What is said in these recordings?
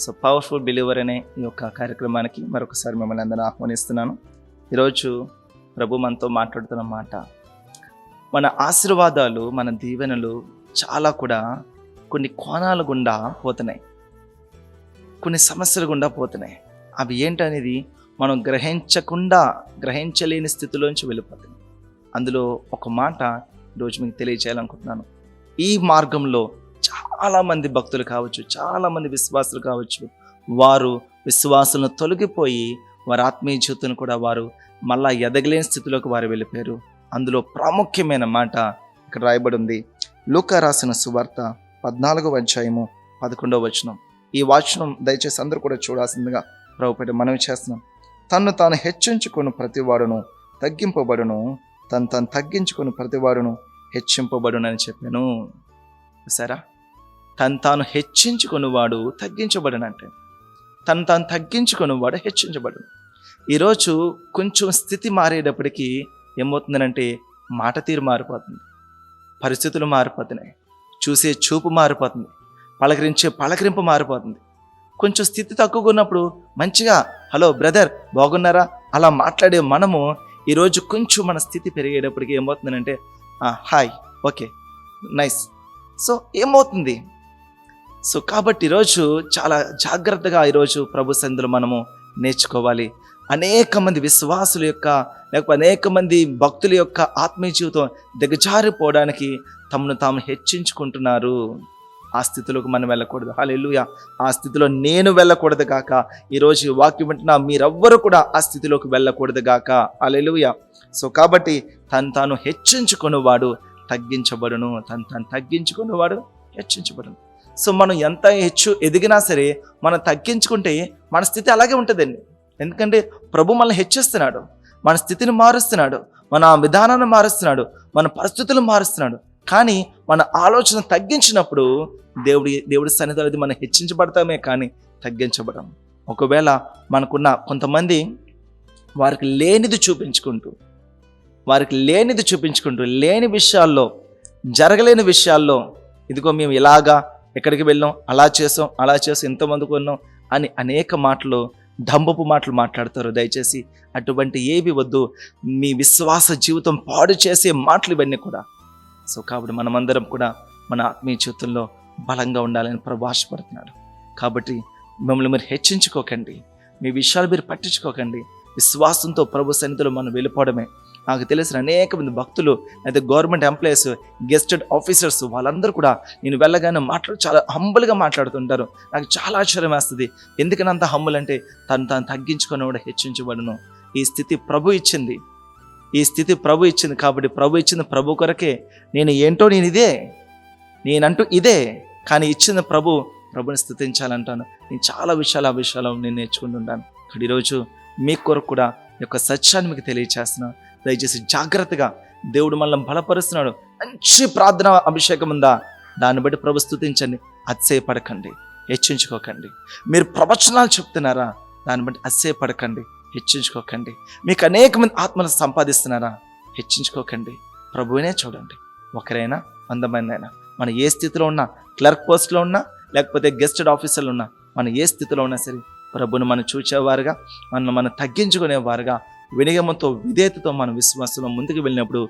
So powerful believer అనే ఈ యొక్క కార్యక్రమానికి మరొకసారి మిమ్మల్ని అందరూ ఆహ్వానిస్తున్నాను. ఈరోజు ప్రభు మనతో మాట్లాడుతున్న మాట, మన ఆశీర్వాదాలు, మన దీవెనలు చాలా కూడా కొన్ని కోణాల గుండా పోతున్నాయి, కొన్ని సమస్యల గుండా పోతున్నాయి. అవి ఏంటనేది మనం గ్రహించలేని స్థితిలోంచి వెళ్ళిపోతుంది. అందులో ఒక మాట ఈరోజు మీకు తెలియచేయాలనుకుంటున్నాను. ఈ మార్గంలో చాలామంది భక్తులు కావచ్చు, చాలామంది విశ్వాసులు కావచ్చు, వారు విశ్వాసులను తొలగిపోయి వారి ఆత్మీయ జీవితం కూడా వారు మళ్ళా ఎదగలేని స్థితిలోకి వారు వెళ్ళిపోయారు. అందులో ప్రాముఖ్యమైన మాట ఇక్కడ రాయబడి ఉంది. లూకా రాసిన సువార్త 14వ అధ్యాయము 11వ వచనం. ఈ వచనం దయచేసి అందరూ కూడా చూడాల్సిందిగా ప్రభుపేట మనవి చేస్తున్నాం. తన్ను తాను హెచ్చించుకుని ప్రతివాడును తగ్గింపబడును, తను తగ్గించుకుని ప్రతివాడును హెచ్చింపబడును అని చెప్పాను. సరే, తాను హెచ్చించుకుని వాడు తగ్గించబడునంటే, తాను తగ్గించుకుని వాడు హెచ్చించబడును. ఈరోజు కొంచెం స్థితి మారేటప్పటికీ ఏమవుతుందనంటే మాట తీరు మారిపోతుంది, పరిస్థితులు మారిపోతున్నాయి, చూసే చూపు మారిపోతుంది, పలకరించే పలకరింపు మారిపోతుంది. కొంచెం స్థితి తక్కువగా ఉన్నప్పుడు మంచిగా హలో బ్రదర్ బాగున్నారా అలా మాట్లాడే మనము ఈరోజు కొంచెం మన స్థితి పెరిగేటప్పటికి ఏమవుతుందంటే హాయ్ ఓకే నైస్. సో ఏమవుతుంది? సో కాబట్టి ఈరోజు చాలా జాగ్రత్తగా ఈరోజు ప్రభు సన్నిధిలో మనము నేర్చుకోవాలి. అనేక మంది విశ్వాసుల యొక్క లేకపోతే అనేక మంది భక్తుల యొక్క ఆత్మీయ జీవితం దిగజారిపోవడానికి తమను తాము హెచ్చించుకుంటున్నారు. ఆ స్థితిలోకి మనం వెళ్ళకూడదు. హల్లెలూయా. ఆ స్థితిలో నేను వెళ్ళకూడదు గాక. ఈరోజు ఈ వాక్యం వింటున్నా మీరెవ్వరూ కూడా ఆ స్థితిలోకి వెళ్ళకూడదు గాక. హల్లెలూయా. సో కాబట్టి తాను హెచ్చించుకునేవాడు తగ్గించబడును, తాను తగ్గించుకునేవాడు హెచ్చించబడును. సో మనం ఎంత ఎదిగినా సరే మనం తగ్గించుకుంటే మన స్థితి అలాగే ఉంటుందండి. ఎందుకంటే ప్రభు మనల్ని హెచ్చిస్తున్నాడు, మన స్థితిని మారుస్తున్నాడు, మన విధానాన్ని మారుస్తున్నాడు, మన పరిస్థితులను మారుస్తున్నాడు. కానీ మన ఆలోచన తగ్గించినప్పుడు దేవుడి సన్నిధిలో అది మనం హెచ్చించబడతామే కానీ తగ్గించబడం. ఒకవేళ మనకున్న కొంతమంది వారికి లేనిది చూపించుకుంటూ లేని విషయాల్లో, జరగలేని విషయాల్లో ఇదిగో మేము ఇలాగా ఎక్కడికి వెళ్ళాం, అలా చేసాం ఇంతమందికి ఉన్నాం అని అనేక మాటలు, డంబపు మాటలు మాట్లాడతారు. దయచేసి అటువంటి ఏవి వద్దు. మీ విశ్వాస జీవితం పాడు చేసే మాటలు ఇవన్నీ కూడా. సో కాబట్టి మనమందరం కూడా మన ఆత్మీయ జీవితంలో బలంగా ఉండాలని ప్రభు ఆశపడుతున్నాడు. కాబట్టి మిమ్మల్ని మీరు హెచ్చించుకోకండి, మీ విషయాలు మీరు పట్టించుకోకండి. విశ్వాసంతో ప్రభు సన్నిధిలో మనం వెళ్ళిపోవడమే. నాకు తెలిసిన అనేక మంది భక్తులు అయితే గవర్నమెంట్ ఎంప్లాయీస్, గెస్టెడ్ ఆఫీసర్స్ వాళ్ళందరూ కూడా నేను వెళ్ళగానే చాలా హంబుల్గా మాట్లాడుతుంటారు. నాకు చాలా ఆశ్చర్యం వేస్తుంది. ఎందుకని అంత హంబుల్ అంటే తాను తగ్గించుకొని కూడా హెచ్చించబడును. ఈ స్థితి ప్రభు ఇచ్చింది కాబట్టి ప్రభు ఇచ్చింది ప్రభు కొరకే. నేను నేనంటూ ఇదే కానీ ఇచ్చిన ప్రభుని స్తుతించాలంటాను. నేను చాలా విషయాలు ఆ విషయాలు నేను నేర్చుకుంటుంటాను. ఇక్కడ ఈరోజు మీ కొరకు కూడా ఈ యొక్క సత్యాన్ని మీకు తెలియచేస్తున్నాను. దయచేసి జాగ్రత్తగా దేవుడు మనల్ని బలపరుస్తున్నాడు. మంచి ప్రార్థన అభిషేకం ఉందా, దాన్ని బట్టి ప్రభు స్తుతించండి. అతిశయపడకండి, హెచ్చించుకోకండి. మీరు ప్రవచనాలు చెప్తున్నారా, దాన్ని బట్టి అతిశయపడకండి, హెచ్చించుకోకండి. మీకు అనేక మంది ఆత్మను సంపాదిస్తున్నారా, హెచ్చించుకోకండి. ప్రభువునే చూడండి. ఒకరైనా 100 మంది అయినా, మనం ఏ స్థితిలో ఉన్నా, క్లర్క్ పోస్ట్లో ఉన్నా లేకపోతే గెస్టెడ్ ఆఫీసర్లు ఉన్నా, మనం ఏ స్థితిలో ఉన్నా సరే ప్రభువును మనం చూచేవారుగా, మనం తగ్గించుకునేవారుగా, వినయముతో విధేయతతో మన విశ్వాసంలో ముందుకు వెళ్ళినప్పుడు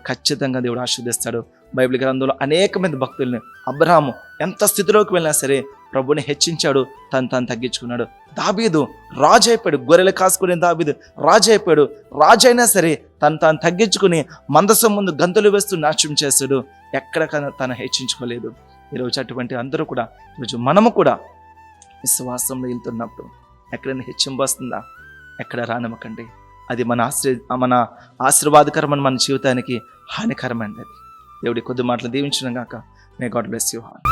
ఖచ్చితంగా దేవుడు ఆశీర్వదిస్తాడు. బైబిల్ గ్రంథంలో అనేక మంది భక్తుల్ని, అబ్రహాము ఎంత స్థితిలోకి వెళ్ళినా సరే ప్రభుని హెచ్చించాడు, తను తగ్గించుకున్నాడు. దావీదు రాజు అయిపోయాడు, గొర్రెలు కాసుకునే దావీదు రాజు అయిపోయాడు. రాజు అయినా సరే తను తగ్గించుకుని మందసం ముందు గంతులు వేస్తూ నాట్యం చేస్తాడు. ఎక్కడ తను హెచ్చించుకోలేదు. ఈరోజు అటువంటి అందరూ కూడా, ఈరోజు మనము కూడా విశ్వాసంలో వెళ్తున్నప్పుడు ఎక్కడైనా హెచ్చింపు వస్తుందా, ఎక్కడ రానమ్మకండి. అది మన ఆశీర్వాదకరమైన మన జీవితానికి హానికరమైనది. దేవుడి కొద్ది మాటలు దీవించడం గాక. May God bless you all.